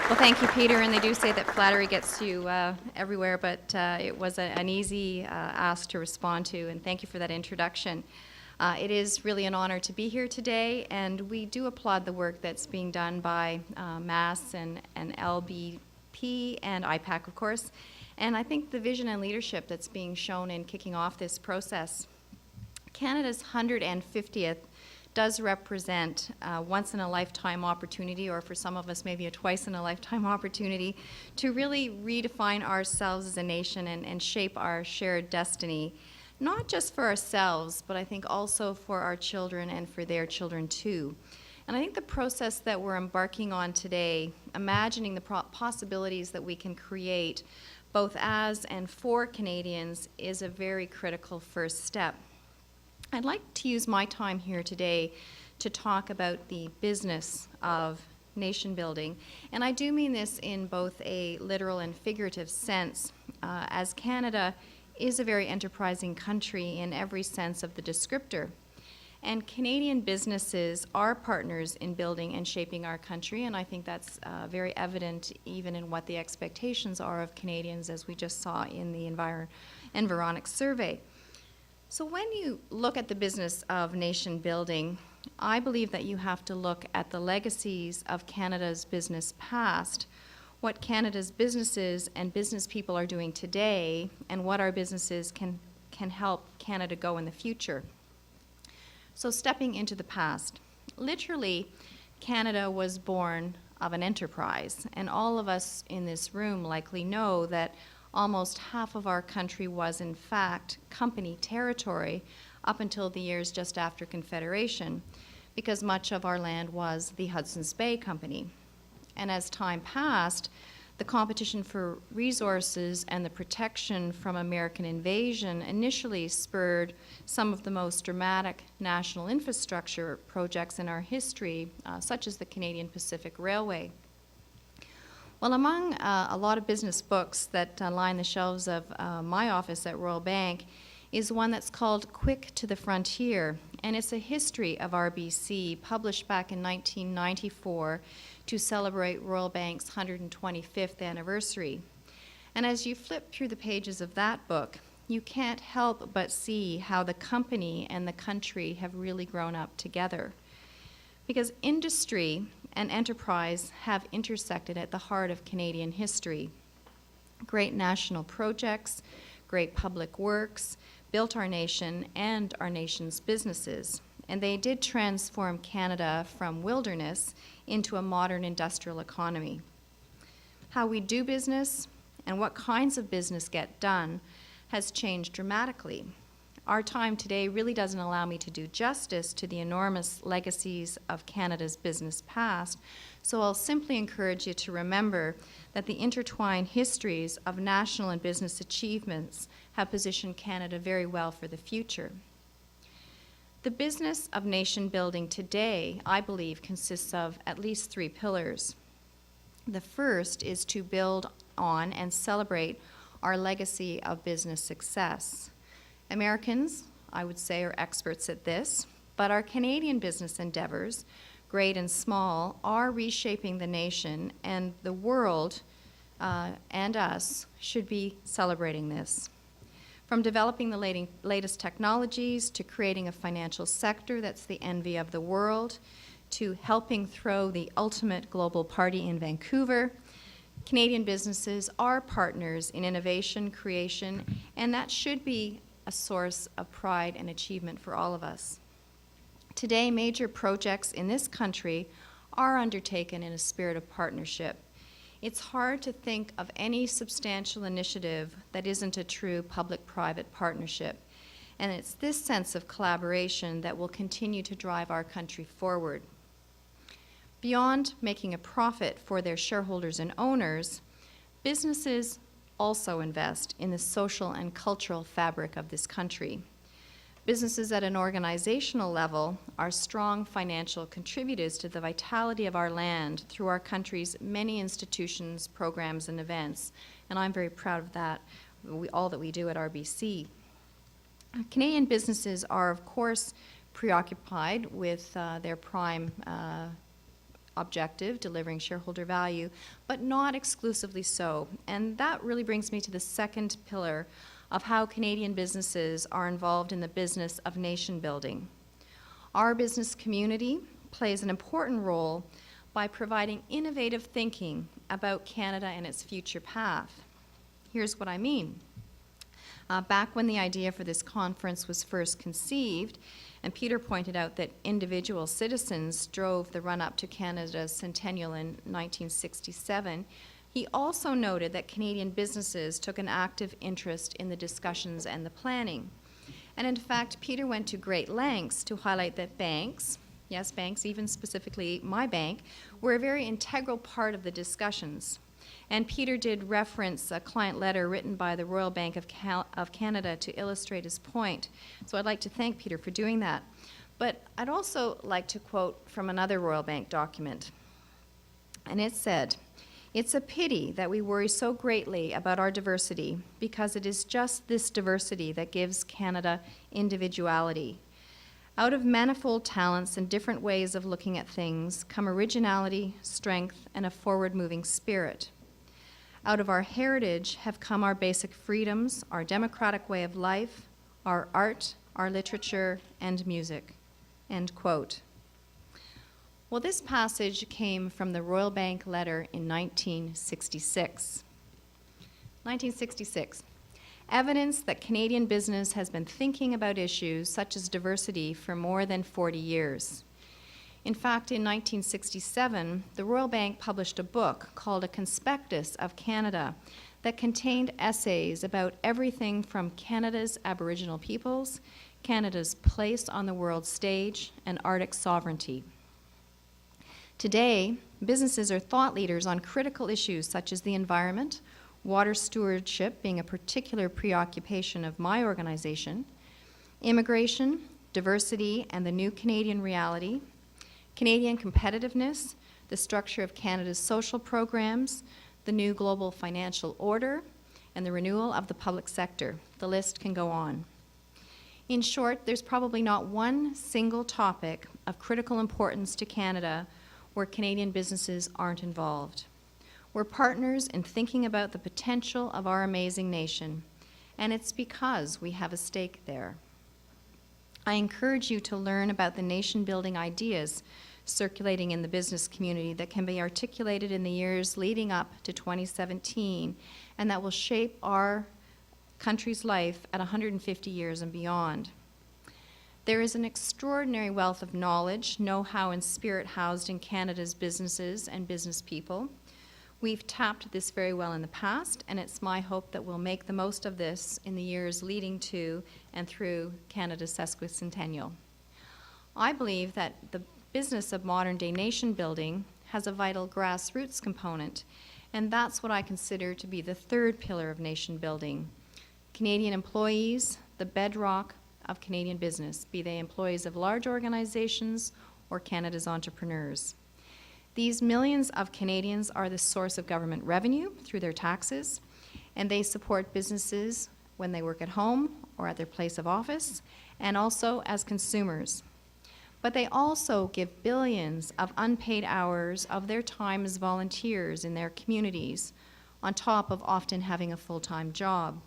Well, thank you, Peter. And they do say that flattery gets you everywhere, but it was an easy ask to respond to, and thank you for that introduction. It is really an honor to be here today, and we do applaud the work that's being done by MASS and LBP and IPAC, of course. And I think the vision and leadership that's being shown in kicking off this process. Canada's 150th does represent a once-in-a-lifetime opportunity, or for some of us maybe a twice-in-a-lifetime opportunity, to really redefine ourselves as a nation and shape our shared destiny, not just for ourselves, but I think also for our children and for their children too. And I think the process that we're embarking on today, imagining the possibilities that we can create both as and for Canadians, is a very critical first step. I'd like to use my time here today to talk about the business of nation building. And I do mean this in both a literal and figurative sense, as Canada is a very enterprising country in every sense of the descriptor. And Canadian businesses are partners in building and shaping our country, and I think that's very evident even in what the expectations are of Canadians, as we just saw in the Environics survey. So when you look at the business of nation building, I believe that you have to look at the legacies of Canada's business past, what Canada's businesses and business people are doing today, and what our businesses can help Canada go in the future. So stepping into the past, literally, Canada was born of an enterprise, and all of us in this room likely know that almost half of our country was, in fact, company territory up until the years just after Confederation, because much of our land was the Hudson's Bay Company. And as time passed, the competition for resources and the protection from American invasion initially spurred some of the most dramatic national infrastructure projects in our history, such as the Canadian Pacific Railway. Well, among a lot of business books that line the shelves of my office at Royal Bank is one that's called Quick to the Frontier, and it's a history of RBC, published back in 1994 to celebrate Royal Bank's 125th anniversary. And as you flip through the pages of that book, you can't help but see how the company and the country have really grown up together. Because industry and enterprise have intersected at the heart of Canadian history. Great national projects, great public works, built our nation and our nation's businesses. And they did transform Canada from wilderness into a modern industrial economy. How we do business and what kinds of business get done has changed dramatically. Our time today really doesn't allow me to do justice to the enormous legacies of Canada's business past, so I'll simply encourage you to remember that the intertwined histories of national and business achievements have positioned Canada very well for the future. The business of nation building today, I believe, consists of at least three pillars. The first is to build on and celebrate our legacy of business success. Americans, I would say, are experts at this, but our Canadian business endeavors, great and small, are reshaping the nation, and the world and us should be celebrating this. From developing the latest technologies to creating a financial sector that's the envy of the world, to helping throw the ultimate global party in Vancouver, Canadian businesses are partners in innovation, creation, and that should be a source of pride and achievement for all of us. Today, major projects in this country are undertaken in a spirit of partnership. It's hard to think of any substantial initiative that isn't a true public-private partnership, and it's this sense of collaboration that will continue to drive our country forward. Beyond making a profit for their shareholders and owners, businesses also invest in the social and cultural fabric of this country. Businesses at an organizational level are strong financial contributors to the vitality of our land through our country's many institutions, programs, and events, and I'm very proud of that, all that we do at RBC. Canadian businesses are, of course, preoccupied with their prime objective, delivering shareholder value, but not exclusively so. And that really brings me to the second pillar of how Canadian businesses are involved in the business of nation building. Our business community plays an important role by providing innovative thinking about Canada and its future path. Here's what I mean. Back when the idea for this conference was first conceived, and Peter pointed out that individual citizens drove the run-up to Canada's centennial in 1967, he also noted that Canadian businesses took an active interest in the discussions and the planning. And in fact, Peter went to great lengths to highlight that banks, yes, banks, even specifically my bank, were a very integral part of the discussions. And Peter did reference a client letter written by the Royal Bank of Canada to illustrate his point. So I'd like to thank Peter for doing that. But I'd also like to quote from another Royal Bank document. And it said, "It's a pity that we worry so greatly about our diversity, because it is just this diversity that gives Canada individuality. Out of manifold talents and different ways of looking at things come originality, strength, and a forward-moving spirit. Out of our heritage have come our basic freedoms, our democratic way of life, our art, our literature, and music." End quote. Well, this passage came from the Royal Bank letter in 1966. 1966. Evidence that Canadian business has been thinking about issues such as diversity for more than 40 years. In fact, in 1967, the Royal Bank published a book called A Conspectus of Canada that contained essays about everything from Canada's Aboriginal peoples, Canada's place on the world stage, and Arctic sovereignty. Today, businesses are thought leaders on critical issues such as the environment, water stewardship being a particular preoccupation of my organization, immigration, diversity and the new Canadian reality, Canadian competitiveness, the structure of Canada's social programs, the new global financial order, and the renewal of the public sector. The list can go on. In short, there's probably not one single topic of critical importance to Canada where Canadian businesses aren't involved. We're partners in thinking about the potential of our amazing nation, and it's because we have a stake there. I encourage you to learn about the nation-building ideas circulating in the business community that can be articulated in the years leading up to 2017 and that will shape our country's life at 150 years and beyond. There is an extraordinary wealth of knowledge, know-how, and spirit housed in Canada's businesses and business people. We've tapped this very well in the past, and it's my hope that we'll make the most of this in the years leading to and through Canada's sesquicentennial. I believe that the business of modern-day nation building has a vital grassroots component, and that's what I consider to be the third pillar of nation building. Canadian employees, the bedrock of Canadian business, be they employees of large organizations or Canada's entrepreneurs. These millions of Canadians are the source of government revenue through their taxes, and they support businesses when they work at home or at their place of office, and also as consumers. But they also give billions of unpaid hours of their time as volunteers in their communities, on top of often having a full-time job.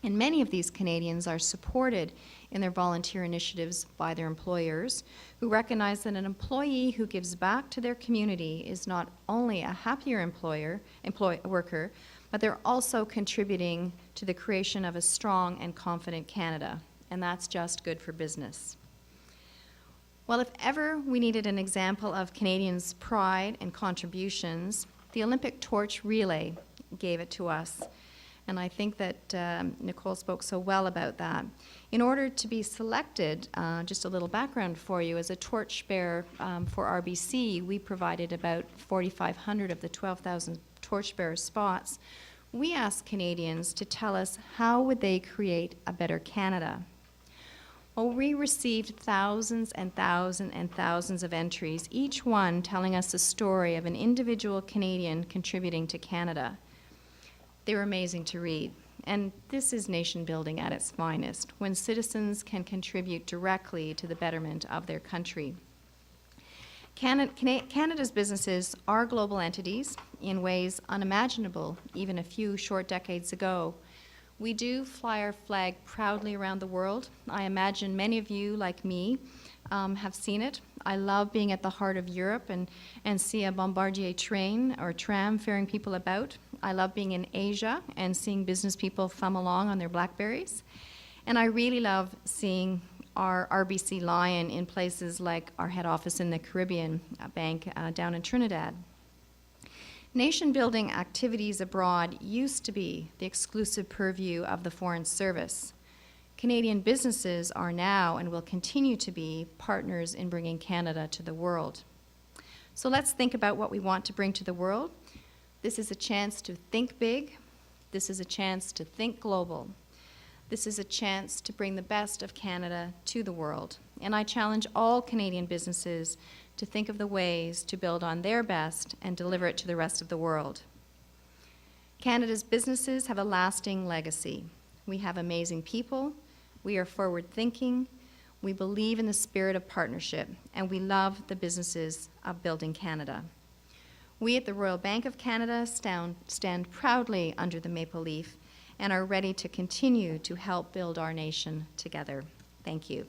And many of these Canadians are supported in their volunteer initiatives by their employers, who recognize that an employee who gives back to their community is not only a happier worker, but they're also contributing to the creation of a strong and confident Canada, and that's just good for business. Well, if ever we needed an example of Canadians' pride and contributions, the Olympic torch relay gave it to us. And I think that Nicole spoke so well about that. In order to be selected, just a little background for you, as a torchbearer for RBC, we provided about 4,500 of the 12,000 torchbearer spots. We asked Canadians to tell us how would they create a better Canada. Well, we received thousands and thousands and thousands of entries, each one telling us the story of an individual Canadian contributing to Canada. They were amazing to read. And this is nation building at its finest, when citizens can contribute directly to the betterment of their country. Canada's businesses are global entities in ways unimaginable even a few short decades ago. We do fly our flag proudly around the world. I imagine many of you, like me, have seen it. I love being at the heart of Europe and see a Bombardier train or tram ferrying people about. I love being in Asia and seeing business people thumb along on their Blackberries. And I really love seeing our RBC Lion in places like our head office in the Caribbean Bank down in Trinidad. Nation-building activities abroad used to be the exclusive purview of the Foreign Service. Canadian businesses are now and will continue to be partners in bringing Canada to the world. So let's think about what we want to bring to the world. This is a chance to think big. This is a chance to think global. This is a chance to bring the best of Canada to the world. And I challenge all Canadian businesses to think of the ways to build on their best and deliver it to the rest of the world. Canada's businesses have a lasting legacy. We have amazing people, we are forward-thinking, we believe in the spirit of partnership, and we love the businesses of building Canada. We at the Royal Bank of Canada stand proudly under the maple leaf and are ready to continue to help build our nation together. Thank you.